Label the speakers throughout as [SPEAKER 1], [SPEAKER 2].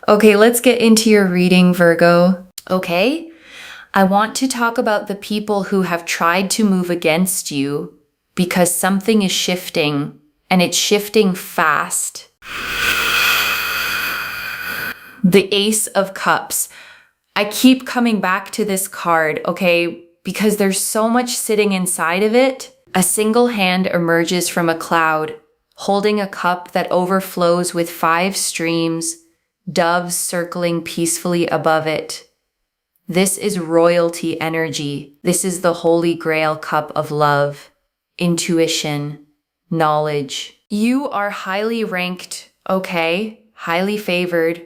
[SPEAKER 1] Okay, let's get into your reading, Virgo. Okay, I want to talk about the people who have tried to move against you because something is shifting, and it's shifting fast. The Ace of Cups. I keep coming back to this card, okay, because there's so much sitting inside of it. A single hand emerges from a cloud, holding a cup that overflows with 5 streams, doves circling peacefully above it. This is royalty energy. This is the Holy Grail cup of love, intuition, knowledge. You are highly ranked, okay? Highly favored.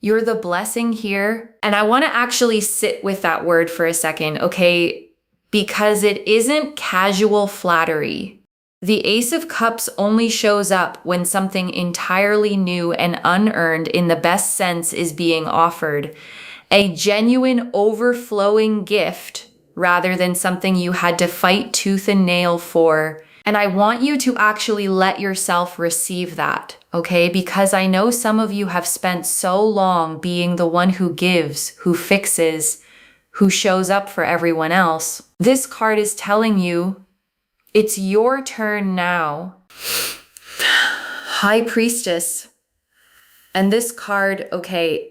[SPEAKER 1] You're the blessing here. And I want to actually sit with that word for a second, okay? Because it isn't casual flattery. The Ace of Cups only shows up when something entirely new and unearned in the best sense is being offered. A genuine overflowing gift rather than something you had to fight tooth and nail for. And I want you to actually let yourself receive that, okay? Because I know some of you have spent so long being the one who gives, who fixes, who shows up for everyone else. This card is telling you it's your turn now. High Priestess. And this card, okay,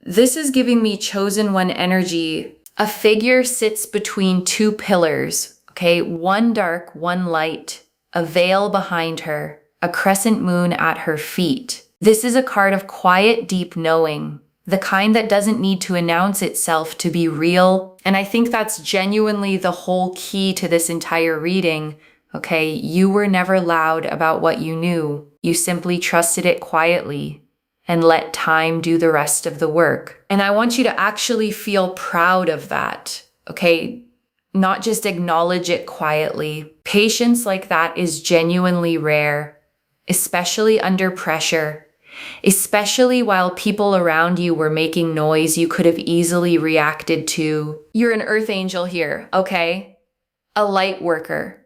[SPEAKER 1] this is giving me chosen one energy. A figure sits between 2 pillars. Okay, one dark, one light, a veil behind her, a crescent moon at her feet. This is a card of quiet, deep knowing, the kind that doesn't need to announce itself to be real. And I think that's genuinely the whole key to this entire reading. Okay, you were never loud about what you knew. You simply trusted it quietly and let time do the rest of the work. And I want you to actually feel proud of that. Okay, not just acknowledge it quietly. Patience like that is genuinely rare, especially under pressure, especially while people around you were making noise you could have easily reacted to. You're an earth angel here, okay? A light worker.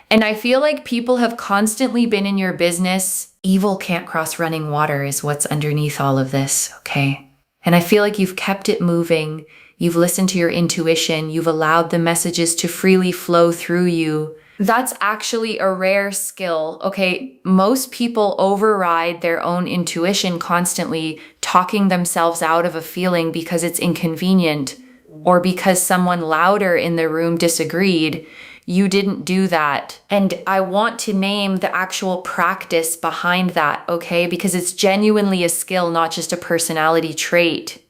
[SPEAKER 1] And I feel like people have constantly been in your business. Evil can't cross running water is what's underneath all of this, okay? And I feel like you've kept it moving. You've listened to your intuition. You've allowed the messages to freely flow through you. That's actually a rare skill, okay? Most people override their own intuition constantly, talking themselves out of a feeling because it's inconvenient or because someone louder in the room disagreed. You didn't do that. And I want to name the actual practice behind that, okay? Because it's genuinely a skill, not just a personality trait.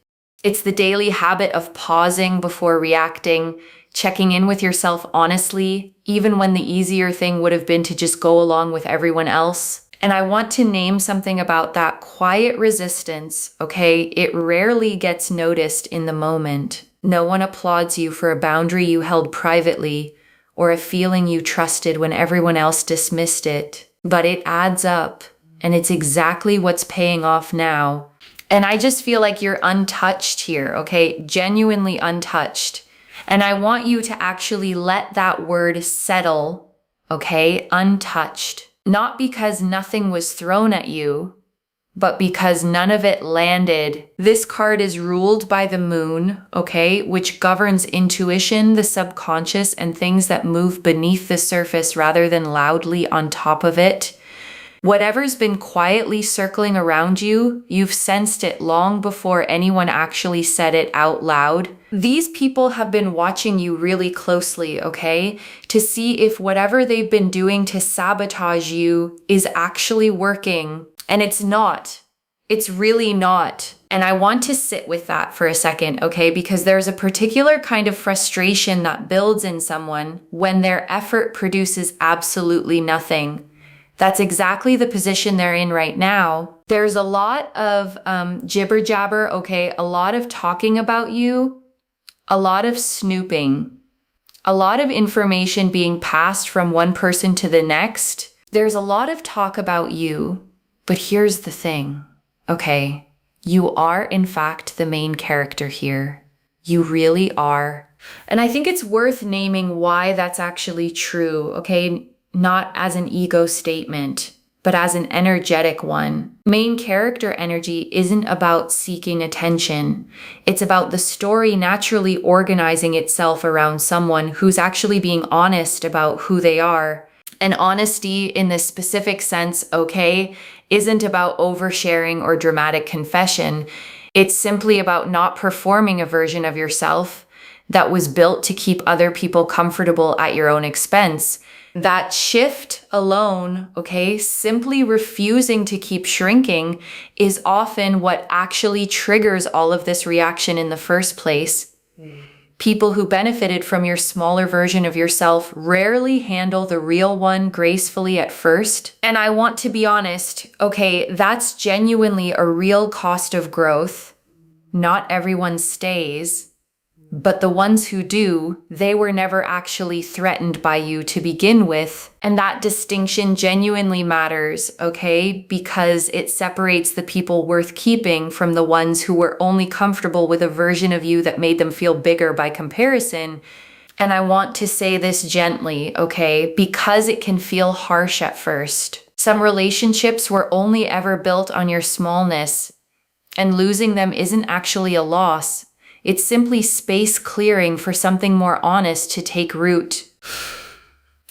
[SPEAKER 1] It's the daily habit of pausing before reacting, checking in with yourself honestly, even when the easier thing would have been to just go along with everyone else. And I want to name something about that quiet resistance, okay? It rarely gets noticed in the moment. No one applauds you for a boundary you held privately or a feeling you trusted when everyone else dismissed it. But it adds up, and it's exactly what's paying off now. And I just feel like you're untouched here, okay? Genuinely untouched. And I want you to actually let that word settle, okay? Untouched. Not because nothing was thrown at you, but because none of it landed. This card is ruled by the moon, okay? Which governs intuition, the subconscious, and things that move beneath the surface rather than loudly on top of it. Whatever's been quietly circling around you, you've sensed it long before anyone actually said it out loud. These people have been watching you really closely, okay? To see if whatever they've been doing to sabotage you is actually working. And it's not. It's really not. And I want to sit with that for a second, okay? Because there's a particular kind of frustration that builds in someone when their effort produces absolutely nothing. That's exactly the position they're in right now. There's a lot of jibber jabber, okay? A lot of talking about you, a lot of snooping, a lot of information being passed from one person to the next. There's a lot of talk about you, but here's the thing, okay? You are, in fact, the main character here. You really are. And I think it's worth naming why that's actually true, okay? Not as an ego statement, but as an energetic one. Main character energy isn't about seeking attention. It's about the story naturally organizing itself around someone who's actually being honest about who they are. And honesty in this specific sense, okay, isn't about oversharing or dramatic confession. It's simply about not performing a version of yourself that was built to keep other people comfortable at your own expense. That shift alone, okay, simply refusing to keep shrinking is often what actually triggers all of this reaction in the first place. People who benefited from your smaller version of yourself rarely handle the real one gracefully at first. And I want to be honest, okay, that's genuinely a real cost of growth. Not everyone stays. But the ones who do, they were never actually threatened by you to begin with. And that distinction genuinely matters, okay? Because it separates the people worth keeping from the ones who were only comfortable with a version of you that made them feel bigger by comparison. And I want to say this gently, okay? Because it can feel harsh at first. Some relationships were only ever built on your smallness, and losing them isn't actually a loss. It's simply space clearing for something more honest to take root.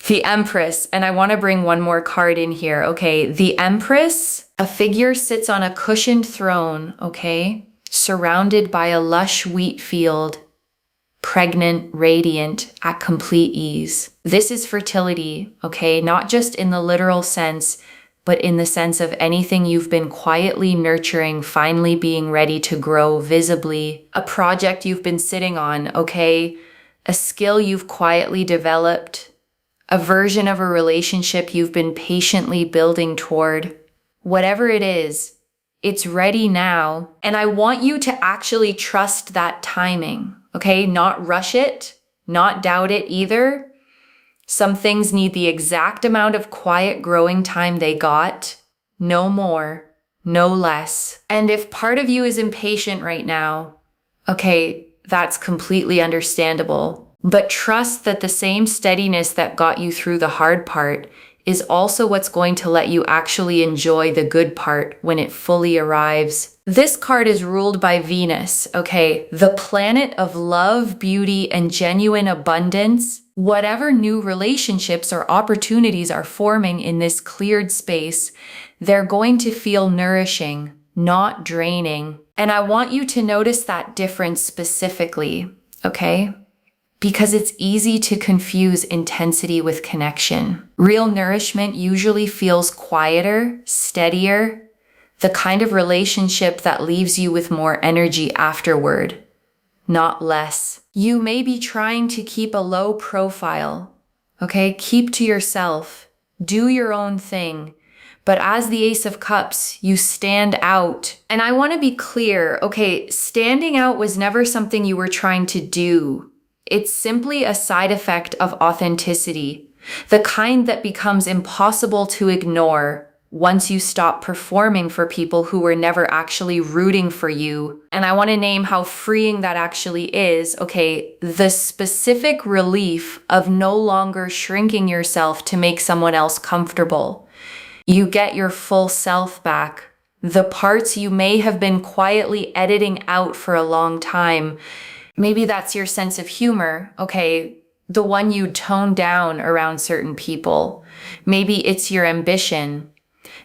[SPEAKER 1] The Empress, and I want to bring one more card in here, okay? The Empress, a figure sits on a cushioned throne, okay? Surrounded by a lush wheat field, pregnant, radiant, at complete ease. This is fertility, okay? Not just in the literal sense, but in the sense of anything you've been quietly nurturing, finally being ready to grow visibly. A project you've been sitting on, okay? A skill you've quietly developed. A version of a relationship you've been patiently building toward. Whatever it is, it's ready now. And I want you to actually trust that timing, okay? Not rush it, not doubt it either. Some things need the exact amount of quiet growing time they got, no more, no less. And if part of you is impatient right now, okay, that's completely understandable. But trust that the same steadiness that got you through the hard part is also what's going to let you actually enjoy the good part when it fully arrives. This card is ruled by Venus, okay? The planet of love, beauty, and genuine abundance. Whatever new relationships or opportunities are forming in this cleared space, they're going to feel nourishing, not draining. And I want you to notice that difference specifically, okay? Because it's easy to confuse intensity with connection. Real nourishment usually feels quieter, steadier, the kind of relationship that leaves you with more energy afterward, not less. You may be trying to keep a low profile, okay? Keep to yourself, do your own thing. But as the Ace of Cups, you stand out. And I want to be clear, okay, standing out was never something you were trying to do. It's simply a side effect of authenticity, the kind that becomes impossible to ignore once you stop performing for people who were never actually rooting for you. And I want to name how freeing that actually is. Okay, the specific relief of no longer shrinking yourself to make someone else comfortable. You get your full self back. The parts you may have been quietly editing out for a long time. Maybe that's your sense of humor, okay? The one you tone down around certain people. Maybe it's your ambition,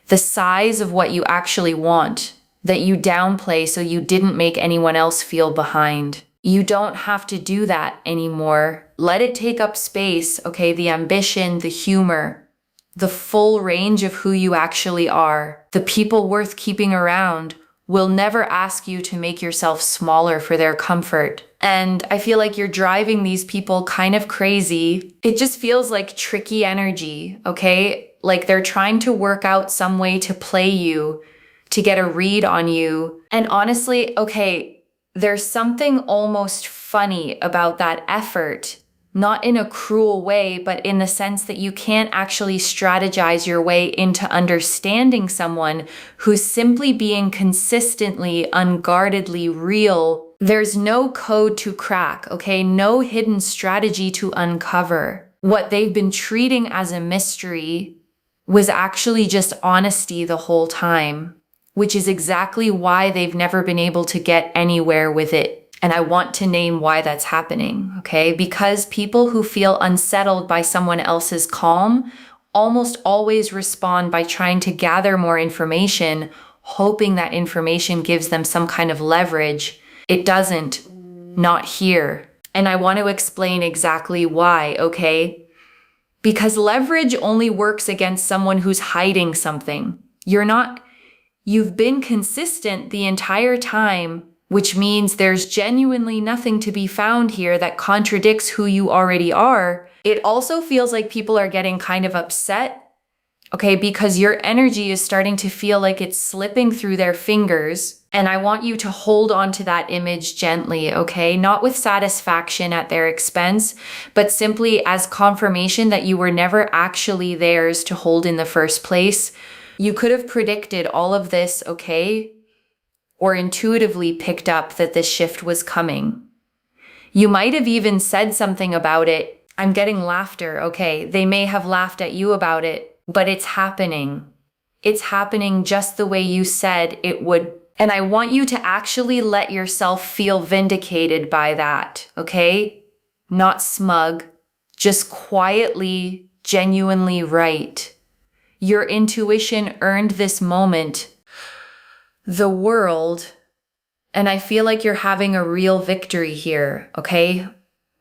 [SPEAKER 1] the size of what you actually want, that you downplay so you didn't make anyone else feel behind. You don't have to do that anymore. Let it take up space, okay? The ambition, the humor, the full range of who you actually are. The people worth keeping around will never ask you to make yourself smaller for their comfort. And I feel like you're driving these people kind of crazy. It just feels like tricky energy, okay? Like they're trying to work out some way to play you, to get a read on you. And honestly, okay, there's something almost funny about that effort. Not in a cruel way, but in the sense that you can't actually strategize your way into understanding someone who's simply being consistently, unguardedly real. There's no code to crack, okay? No hidden strategy to uncover. What they've been treating as a mystery, was actually just honesty the whole time, which is exactly why they've never been able to get anywhere with it. And I want to name why that's happening, okay? Because people who feel unsettled by someone else's calm almost always respond by trying to gather more information, hoping that information gives them some kind of leverage. It doesn't, not here. And I want to explain exactly why, okay? Because leverage only works against someone who's hiding something. You've been consistent the entire time, which means there's genuinely nothing to be found here that contradicts who you already are. It also feels like people are getting kind of upset, okay, because your energy is starting to feel like it's slipping through their fingers. And I want you to hold on to that image gently, okay? Not with satisfaction at their expense, but simply as confirmation that you were never actually theirs to hold in the first place. You could have predicted all of this, okay? Or intuitively picked up that this shift was coming. You might have even said something about it. I'm getting laughter, okay? They may have laughed at you about it, but it's happening. It's happening just the way you said it would. And I want you to actually let yourself feel vindicated by that, okay? Not smug, just quietly, genuinely right. Your intuition earned this moment. The world, and I feel like you're having a real victory here, okay?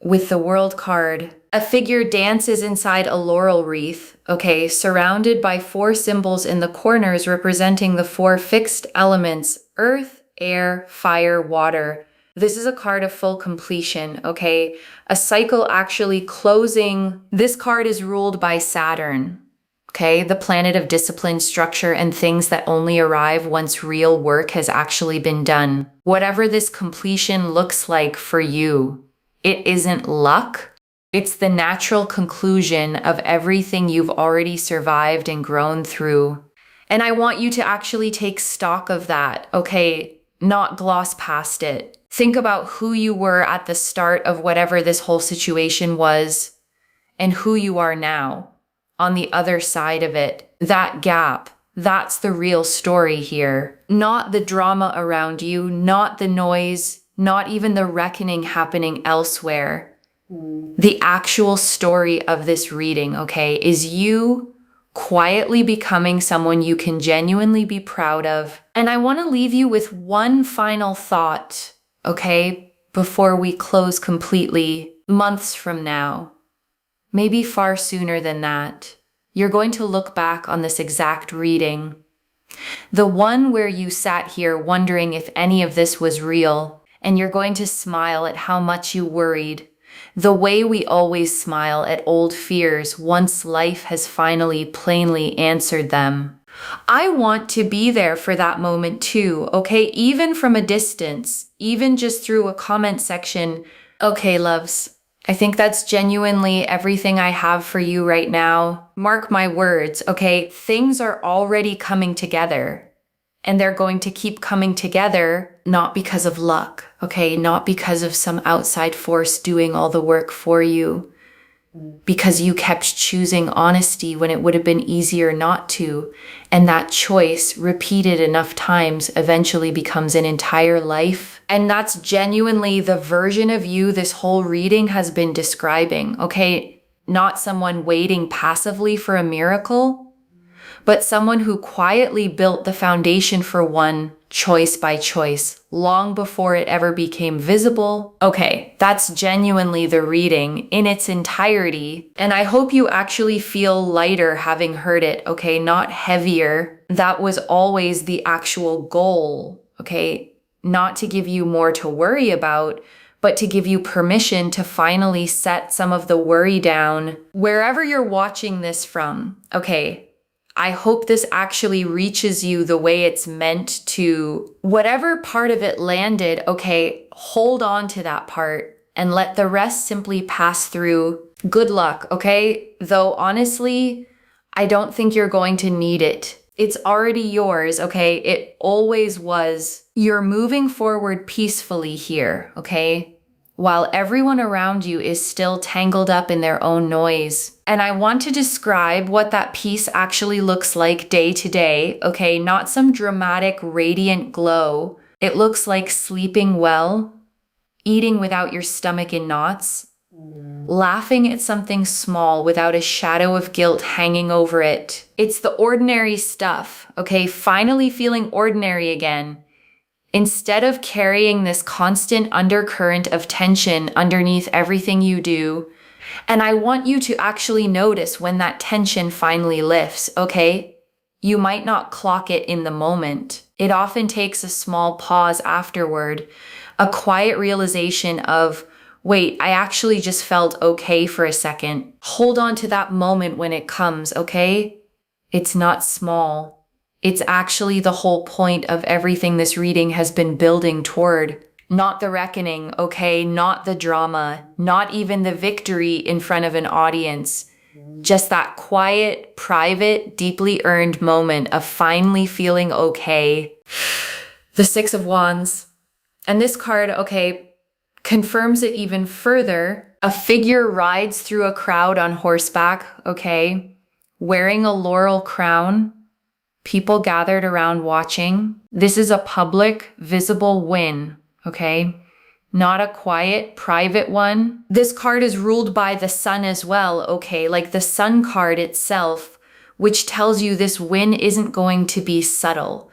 [SPEAKER 1] With the World card, a figure dances inside a laurel wreath, okay, surrounded by 4 symbols in the corners representing the 4 fixed elements: earth, air, fire, water. This is a card of full completion, okay? A cycle actually closing. This card is ruled by Saturn, okay? The planet of discipline, structure, and things that only arrive once real work has actually been done. Whatever this completion looks like for you, it isn't luck. It's the natural conclusion of everything you've already survived and grown through. And I want you to actually take stock of that, okay? Not gloss past it. Think about who you were at the start of whatever this whole situation was and who you are now on the other side of it. That gap, that's the real story here. Not the drama around you, not the noise, not even the reckoning happening elsewhere. The actual story of this reading, okay, is you quietly becoming someone you can genuinely be proud of. And I want to leave you with one final thought, okay, before we close completely. Months from now, maybe far sooner than that, you're going to look back on this exact reading. The one where you sat here wondering if any of this was real, and you're going to smile at how much you worried. The way we always smile at old fears once life has finally plainly answered them. I want to be there for that moment too, okay? Even from a distance, even just through a comment section. Okay, loves, I think that's genuinely everything I have for you right now. Mark my words, okay? Things are already coming together. And they're going to keep coming together, not because of luck, okay? Not because of some outside force doing all the work for you. Because you kept choosing honesty when it would have been easier not to. And that choice, repeated enough times, eventually becomes an entire life. And that's genuinely the version of you this whole reading has been describing, okay? Not someone waiting passively for a miracle, but someone who quietly built the foundation for one choice by choice, long before it ever became visible. Okay, that's genuinely the reading in its entirety, and I hope you actually feel lighter having heard it, okay? Not heavier. That was always the actual goal, okay? Not to give you more to worry about, but to give you permission to finally set some of the worry down. Wherever you're watching this from, okay? I hope this actually reaches you the way it's meant to. Whatever part of it landed, okay, hold on to that part and let the rest simply pass through. Good luck, okay? Though honestly, I don't think you're going to need it. It's already yours, okay? It always was. You're moving forward peacefully here, okay? while everyone around you is still tangled up in their own noise. And I want to describe what that peace actually looks like day to day, okay? Not some dramatic, radiant glow. It looks like sleeping well, eating without your stomach in knots, laughing at something small without a shadow of guilt hanging over it. It's the ordinary stuff, okay? Finally feeling ordinary again, instead of carrying this constant undercurrent of tension underneath everything you do. And I want you to actually notice when that tension finally lifts, okay? You might not clock it in the moment. It often takes a small pause afterward, a quiet realization of, wait, I actually just felt okay for a second. Hold on to that moment when it comes, okay? It's not small. It's actually the whole point of everything this reading has been building toward. Not the reckoning, okay? Not the drama, not even the victory in front of an audience. Just that quiet, private, deeply earned moment of finally feeling okay. The Six of Wands. And this card, okay, confirms it even further. A figure rides through a crowd on horseback, okay, wearing a laurel crown. People gathered around watching. This is a public, visible win, okay? Not a quiet, private one. This card is ruled by the sun as well, okay? Like the sun card itself, which tells you this win isn't going to be subtle.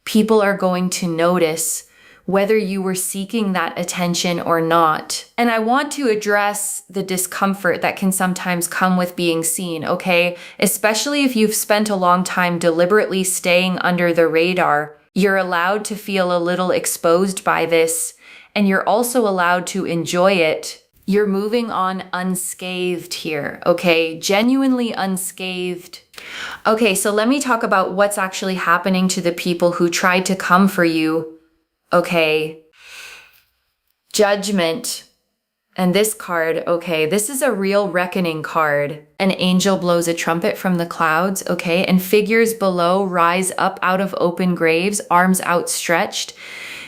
[SPEAKER 1] People are going to notice whether you were seeking that attention or not. And I want to address the discomfort that can sometimes come with being seen, okay? Especially if you've spent a long time deliberately staying under the radar. You're allowed to feel a little exposed by this, and you're also allowed to enjoy it. You're moving on unscathed here, okay? Genuinely unscathed. Okay, so let me talk about what's actually happening to the people who tried to come for you. Okay, Judgment. And this card, okay, this is a real reckoning card. An angel blows a trumpet from the clouds, okay, and figures below rise up out of open graves, arms outstretched.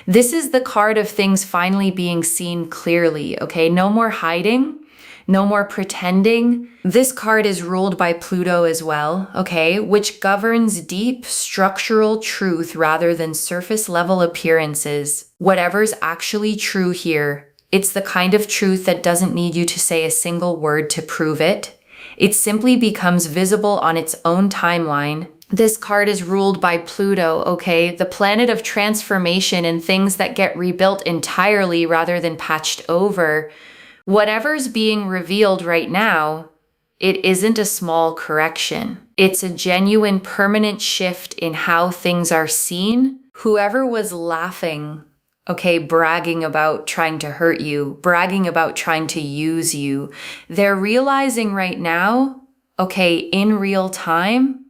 [SPEAKER 1] This is the card of things finally being seen clearly, okay? No more hiding. No more pretending. This card is ruled by Pluto as well, okay, which governs deep structural truth rather than surface level appearances. Whatever's actually true here, it's the kind of truth that doesn't need you to say a single word to prove it. It simply becomes visible on its own timeline. This card is ruled by Pluto, okay, the planet of transformation and things that get rebuilt entirely rather than patched over. Whatever's being revealed right now, it isn't a small correction. It's a genuine permanent shift in how things are seen. Whoever was laughing, okay, bragging about trying to hurt you, bragging about trying to use you, they're realizing right now, okay, in real time,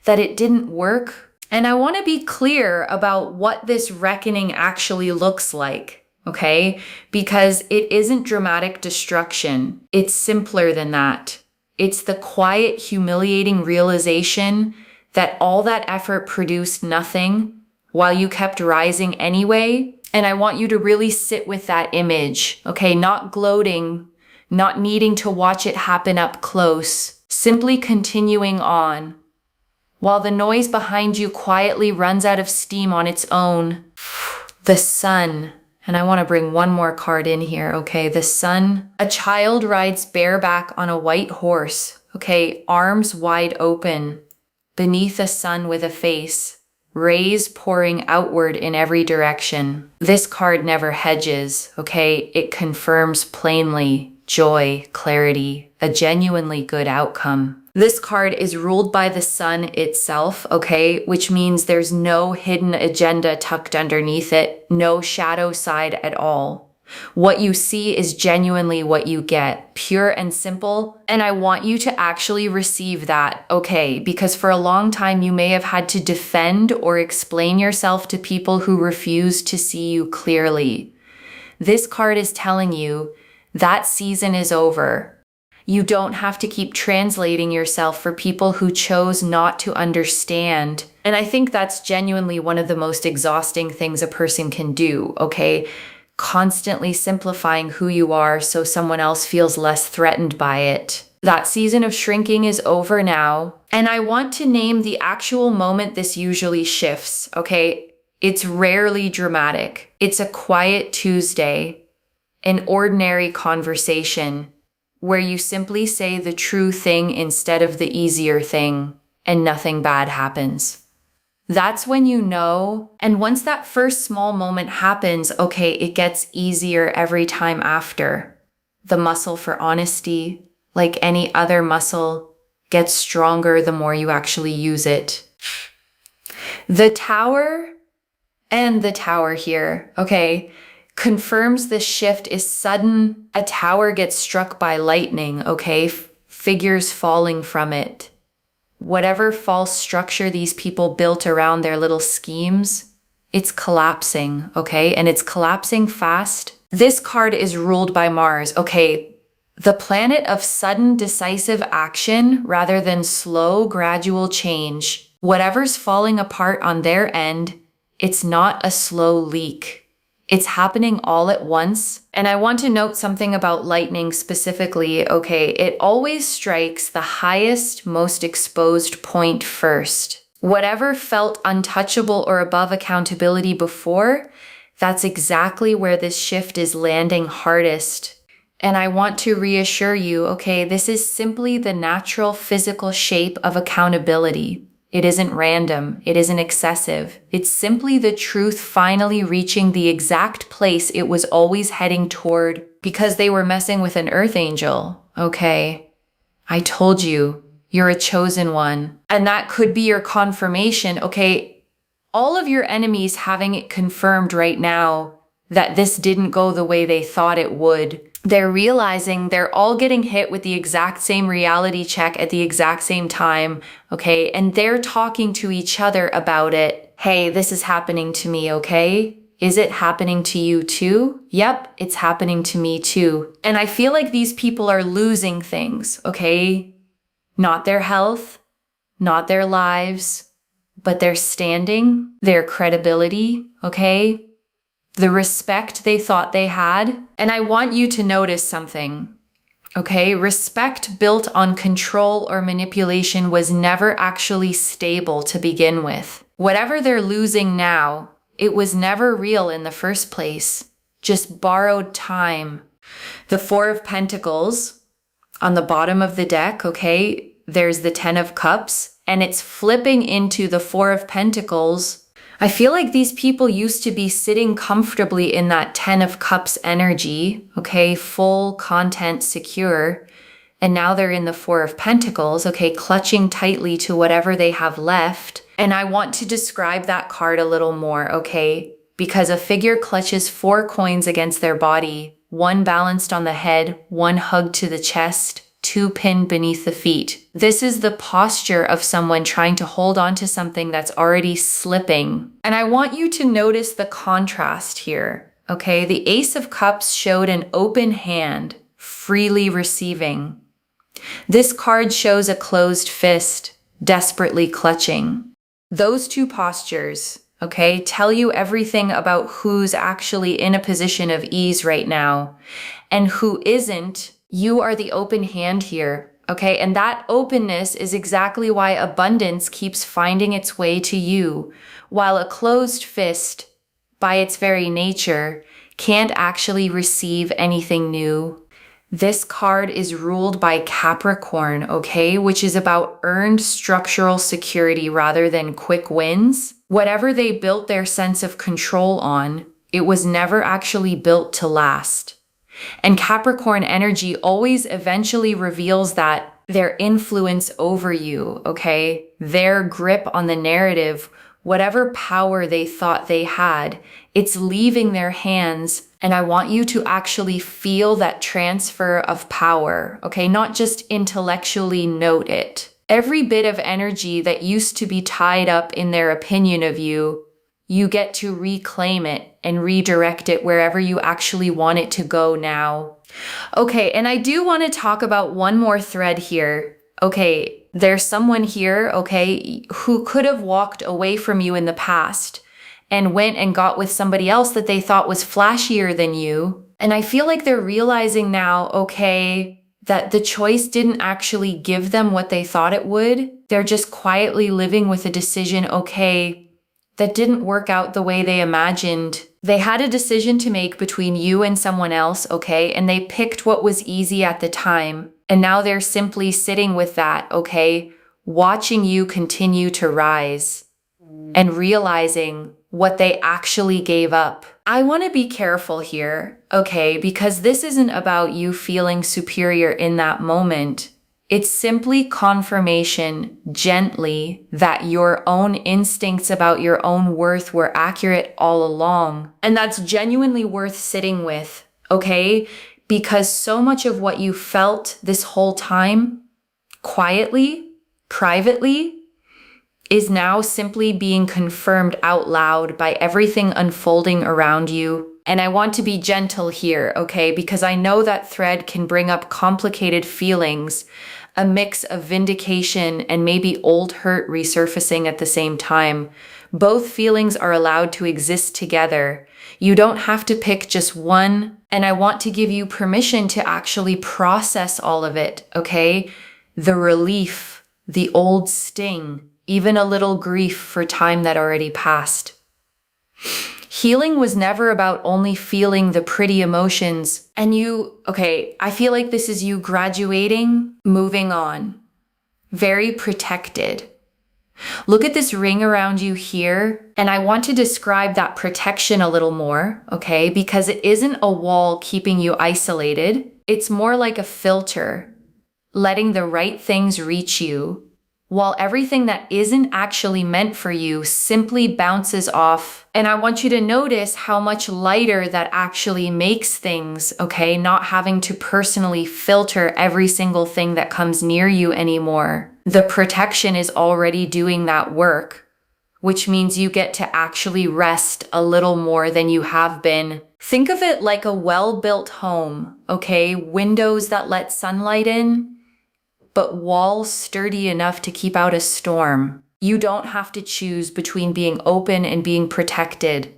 [SPEAKER 1] that it didn't work. And I want to be clear about what this reckoning actually looks like. Okay? Because it isn't dramatic destruction. It's simpler than that. It's the quiet, humiliating realization that all that effort produced nothing while you kept rising anyway. And I want you to really sit with that image, okay? Not gloating, not needing to watch it happen up close, simply continuing on while the noise behind you quietly runs out of steam on its own. The sun. And I want to bring one more card in here, okay? The sun. A child rides bareback on a white horse, okay? Arms wide open, beneath a sun with a face, rays pouring outward in every direction. This card never hedges, okay? It confirms plainly joy, clarity, a genuinely good outcome. This card is ruled by the sun itself, okay, which means there's no hidden agenda tucked underneath it, no shadow side at all. What you see is genuinely what you get, pure and simple, and I want you to actually receive that, okay, because for a long time you may have had to defend or explain yourself to people who refuse to see you clearly. This card is telling you that season is over. You don't have to keep translating yourself for people who chose not to understand. And I think that's genuinely one of the most exhausting things a person can do, okay? constantly simplifying who you are so someone else feels less threatened by it. That season of shrinking is over now. And I want to name the actual moment this usually shifts, okay? It's rarely dramatic. It's a quiet Tuesday, an ordinary conversation where you simply say the true thing instead of the easier thing, and nothing bad happens. That's when you know, and once that first small moment happens, okay, it gets easier every time after. The muscle for honesty, like any other muscle, gets stronger the more you actually use it. The Tower and the Tower here, okay, confirms this shift is sudden. A tower gets struck by lightning, okay, figures falling from it. Whatever false structure these people built around their little schemes, it's collapsing, okay? And it's collapsing fast. This card is ruled by Mars, okay? The planet of sudden, decisive action rather than slow, gradual change. Whatever's falling apart on their end, it's not a slow leak. It's happening all at once. And I want to note something about lightning specifically. Okay, it always strikes the highest, most exposed point first. Whatever felt untouchable or above accountability before, that's exactly where this shift is landing hardest. And I want to reassure you, okay, this is simply the natural physical shape of accountability. It isn't random. It isn't excessive. It's simply the truth finally reaching the exact place it was always heading toward because they were messing with an earth angel. Okay, I told you, you're a chosen one. And that could be your confirmation. Okay, all of your enemies having it confirmed right now that this didn't go the way they thought it would. They're realizing they're all getting hit with the exact same reality check at the exact same time, okay? And they're talking to each other about it. Hey, this is happening to me, okay? Is it happening to you too? Yep, it's happening to me too. And I feel like these people are losing things, okay? Not their health, not their lives, but their standing, their credibility, okay? The respect they thought they had. And I want you to notice something, okay? Respect built on control or manipulation was never actually stable to begin with. Whatever they're losing now, it was never real in the first place, just borrowed time. The Four of Pentacles on the bottom of the deck, okay? There's the Ten of Cups, and it's flipping into the Four of Pentacles. I feel like these people used to be sitting comfortably in that Ten of Cups energy, okay, full, content, secure, and now they're in the Four of Pentacles, okay, clutching tightly to whatever they have left. And I want to describe that card a little more, okay, because a figure clutches 4 coins against their body, 1 balanced on the head, 1 hugged to the chest, 2 pinned beneath the feet. This is the posture of someone trying to hold on to something that's already slipping. And I want you to notice the contrast here, okay? The Ace of Cups showed an open hand, freely receiving. This card shows a closed fist, desperately clutching. Those two postures, okay, tell you everything about who's actually in a position of ease right now and who isn't. You are the open hand here, okay? And that openness is exactly why abundance keeps finding its way to you, while a closed fist, by its very nature, can't actually receive anything new. This card is ruled by Capricorn, okay? Which is about earned structural security rather than quick wins. Whatever they built their sense of control on, it was never actually built to last. And Capricorn energy always eventually reveals that their influence over you, okay? Their grip on the narrative, whatever power they thought they had, it's leaving their hands. And I want you to actually feel that transfer of power, okay? Not just intellectually note it. Every bit of energy that used to be tied up in their opinion of you, you get to reclaim it and redirect it wherever you actually want it to go now. Okay, and I do want to talk about one more thread here. Okay, there's someone here, okay, who could have walked away from you in the past. and went and got with somebody else that they thought was flashier than you. And I feel like they're realizing now, okay, that the choice didn't actually give them what they thought it would. They're just quietly living with a decision, okay, that didn't work out the way they imagined. They had a decision to make between you and someone else, okay, and they picked what was easy at the time. And now they're simply sitting with that, okay, watching you continue to rise and realizing what they actually gave up. I want to be careful here, okay, because this isn't about you feeling superior in that moment. It's simply confirmation, gently, that your own instincts about your own worth were accurate all along. And that's genuinely worth sitting with, okay? Because so much of what you felt this whole time, quietly, privately, is now simply being confirmed out loud by everything unfolding around you. And I want to be gentle here, okay? Because I know that thread can bring up complicated feelings, a mix of vindication and maybe old hurt resurfacing at the same time. Both feelings are allowed to exist together. You don't have to pick just one. And I want to give you permission to actually process all of it, okay? The relief, the old sting, even a little grief for time that already passed. Healing was never about only feeling the pretty emotions. And I feel like this is you graduating, moving on. Very protected. Look at this ring around you here, and I want to describe that protection a little more, okay? Because it isn't a wall keeping you isolated. It's more like a filter, letting the right things reach you, while everything that isn't actually meant for you simply bounces off. And I want you to notice how much lighter that actually makes things, okay? Not having to personally filter every single thing that comes near you anymore. The protection is already doing that work, which means you get to actually rest a little more than you have been. Think of it like a well-built home, okay? Windows that let sunlight in, but walls sturdy enough to keep out a storm. You don't have to choose between being open and being protected.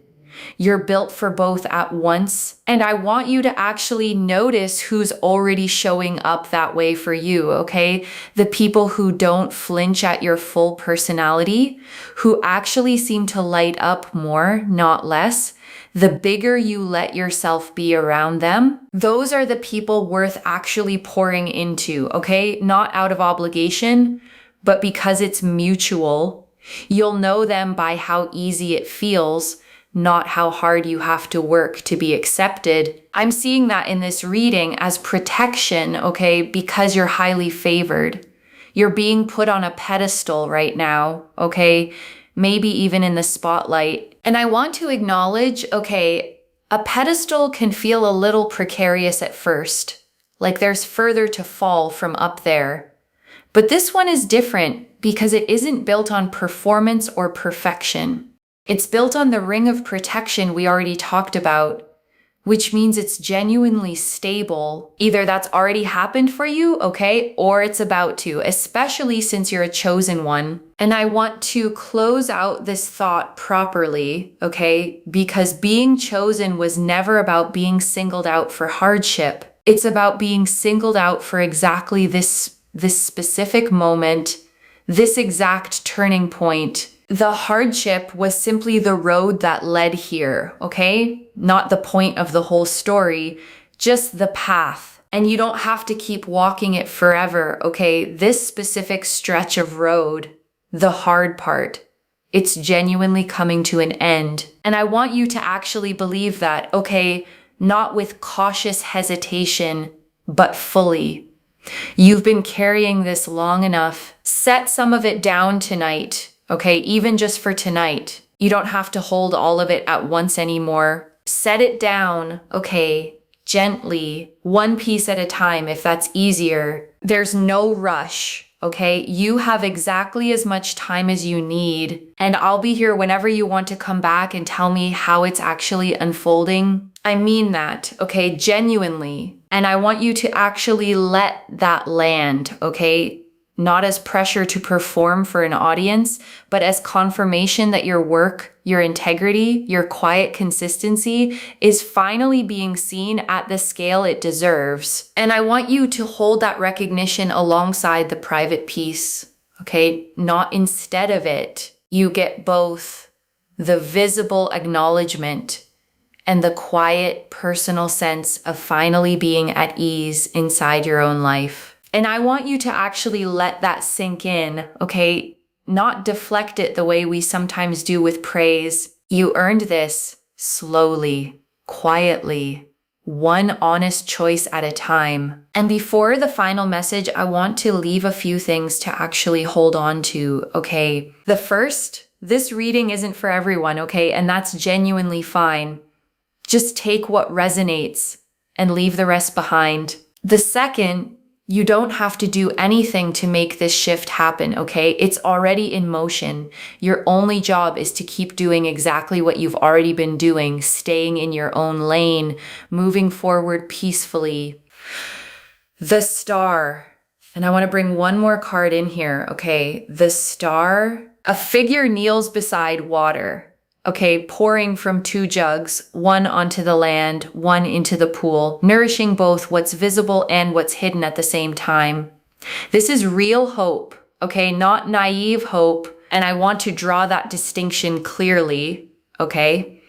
[SPEAKER 1] You're built for both at once. And I want you to actually notice who's already showing up that way for you, okay? The people who don't flinch at your full personality, who actually seem to light up more, not less. The bigger you let yourself be around them, those are the people worth actually pouring into, okay? Not out of obligation, but because it's mutual. You'll know them by how easy it feels, not how hard you have to work to be accepted. I'm seeing that in this reading as protection, okay? Because you're highly favored. You're being put on a pedestal right now, okay? Maybe even in the spotlight. And I want to acknowledge, okay, a pedestal can feel a little precarious at first, like there's further to fall from up there. But this one is different because it isn't built on performance or perfection. It's built on the ring of protection we already talked about, which means it's genuinely stable. Either that's already happened for you, okay, or it's about to, especially since you're a chosen one. And I want to close out this thought properly, okay, because being chosen was never about being singled out for hardship. It's about being singled out for exactly this specific moment, this exact turning point. The hardship was simply the road that led here, okay? Not the point of the whole story, just the path. And you don't have to keep walking it forever, okay? This specific stretch of road, the hard part, it's genuinely coming to an end. And I want you to actually believe that, okay? Not with cautious hesitation, but fully. You've been carrying this long enough. Set some of it down tonight. Okay, even just for tonight. You don't have to hold all of it at once anymore. Set it down, okay, gently, one piece at a time if that's easier. There's no rush, okay? You have exactly as much time as you need, and I'll be here whenever you want to come back and tell me how it's actually unfolding. I mean that, okay, genuinely. And I want you to actually let that land, okay? not as pressure to perform for an audience, but as confirmation that your work, your integrity, your quiet consistency is finally being seen at the scale it deserves. And I want you to hold that recognition alongside the private peace, okay? Not instead of it. You get both the visible acknowledgement and the quiet personal sense of finally being at ease inside your own life. And I want you to actually let that sink in, okay? Not deflect it the way we sometimes do with praise. You earned this slowly, quietly, one honest choice at a time. And before the final message, I want to leave a few things to actually hold on to, okay? The first, this reading isn't for everyone, okay? And that's genuinely fine. Just take what resonates and leave the rest behind. The second, you don't have to do anything to make this shift happen, okay? It's already in motion. Your only job is to keep doing exactly what you've already been doing, staying in your own lane, moving forward peacefully. The Star. And I want to bring one more card in here, okay? The Star. A figure kneels beside water. Okay, pouring from two jugs, one onto the land, one into the pool, nourishing both what's visible and what's hidden at the same time. This is real hope, okay, not naive hope. And I want to draw that distinction clearly, okay?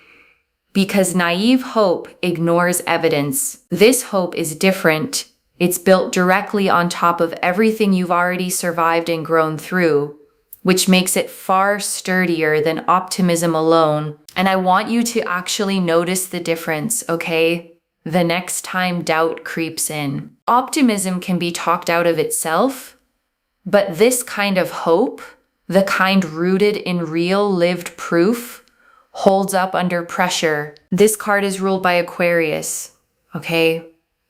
[SPEAKER 1] Because naive hope ignores evidence. This hope is different. It's built directly on top of everything you've already survived and grown through, which makes it far sturdier than optimism alone. And I want you to actually notice the difference, okay? The next time doubt creeps in. Optimism can be talked out of itself, but this kind of hope, the kind rooted in real lived proof, holds up under pressure. This card is ruled by Aquarius, okay?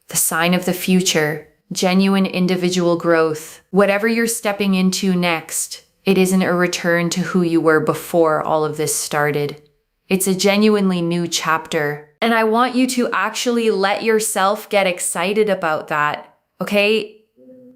[SPEAKER 1] The sign of the future, genuine individual growth. Whatever you're stepping into next, it isn't a return to who you were before all of this started. It's a genuinely new chapter. And I want you to actually let yourself get excited about that, okay?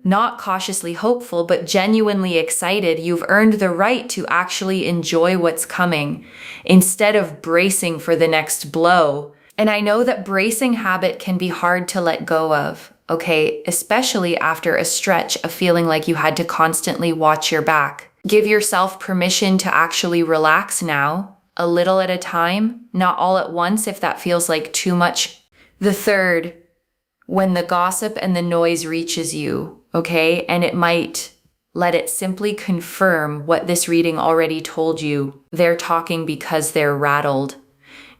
[SPEAKER 1] Not cautiously hopeful, but genuinely excited. You've earned the right to actually enjoy what's coming instead of bracing for the next blow. And I know that bracing habit can be hard to let go of, okay? Especially after a stretch of feeling like you had to constantly watch your back. Give yourself permission to actually relax now, a little at a time, not all at once if that feels like too much. The third, when the gossip and the noise reaches you, okay? And it might let it simply confirm what this reading already told you. They're talking because they're rattled,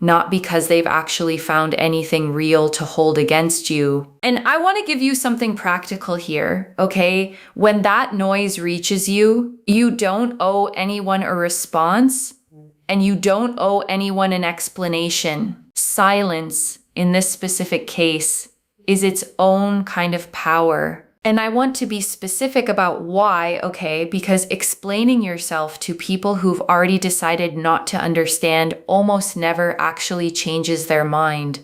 [SPEAKER 1] not because they've actually found anything real to hold against you. And I want to give you something practical here, okay? When that noise reaches you, you don't owe anyone a response, and you don't owe anyone an explanation. Silence, in this specific case, is its own kind of power. And I want to be specific about why, okay? Because explaining yourself to people who've already decided not to understand almost never actually changes their mind.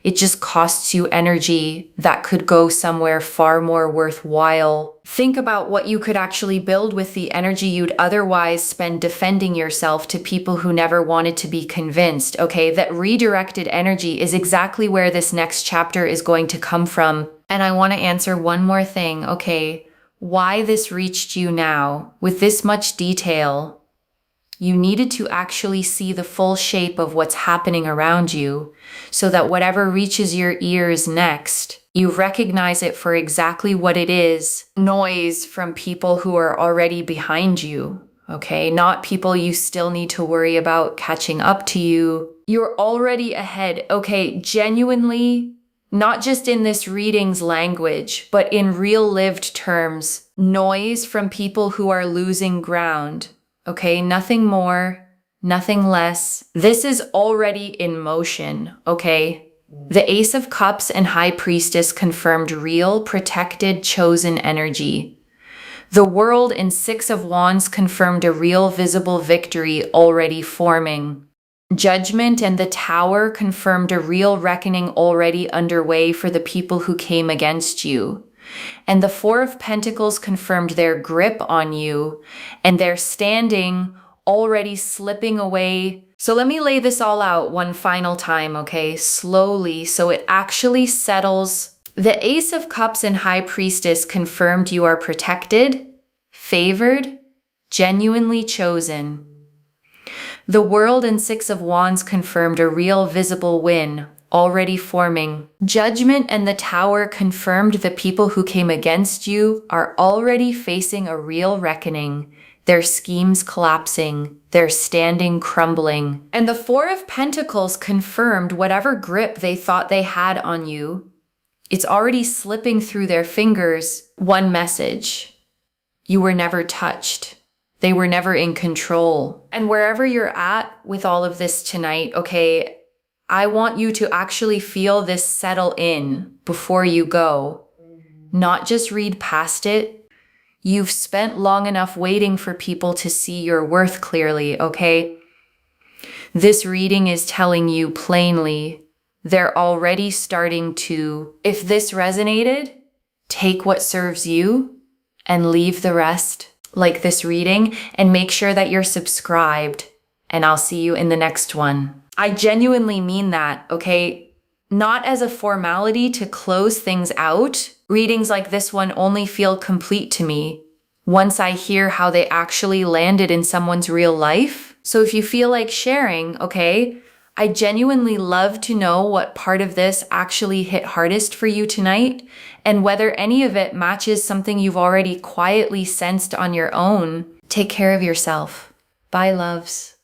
[SPEAKER 1] It just costs you energy that could go somewhere far more worthwhile. Think about what you could actually build with the energy you'd otherwise spend defending yourself to people who never wanted to be convinced, okay? That redirected energy is exactly where this next chapter is going to come from. And I want to answer one more thing, okay? Why this reached you now with this much detail. You needed to actually see the full shape of what's happening around you so that whatever reaches your ears next, you recognize it for exactly what it is. Noise from people who are already behind you, okay? Not people you still need to worry about catching up to you. You're already ahead, okay? Genuinely, not just in this reading's language, but in real lived terms. Noise from people who are losing ground. Okay, nothing more, nothing less. This is already in motion, okay? The Ace of Cups and High Priestess confirmed real, protected, chosen energy. The World and Six of Wands confirmed a real, visible victory already forming. Judgment and the Tower confirmed a real reckoning already underway for the people who came against you. And the Four of Pentacles confirmed their grip on you, and they're standing, already slipping away. So let me lay this all out one final time, okay? Slowly, so it actually settles. The Ace of Cups and High Priestess confirmed you are protected, favored, genuinely chosen. The World and Six of Wands confirmed a real visible win, already forming. Judgment and the Tower confirmed the people who came against you are already facing a real reckoning. Their schemes collapsing, their standing crumbling. And the Four of Pentacles confirmed whatever grip they thought they had on you, it's already slipping through their fingers. One message: you were never touched. They were never in control. And wherever you're at with all of this tonight, okay, I want you to actually feel this settle in before you go. Not just read past it. You've spent long enough waiting for people to see your worth clearly, okay? This reading is telling you plainly, they're already starting to, if this resonated, take what serves you and leave the rest, like this reading, and make sure that you're subscribed, and I'll see you in the next one. I genuinely mean that, okay? Not as a formality to close things out. Readings like this one only feel complete to me once I hear how they actually landed in someone's real life. So if you feel like sharing, okay, I genuinely love to know what part of this actually hit hardest for you tonight, and whether any of it matches something you've already quietly sensed on your own. Take care of yourself. Bye, loves.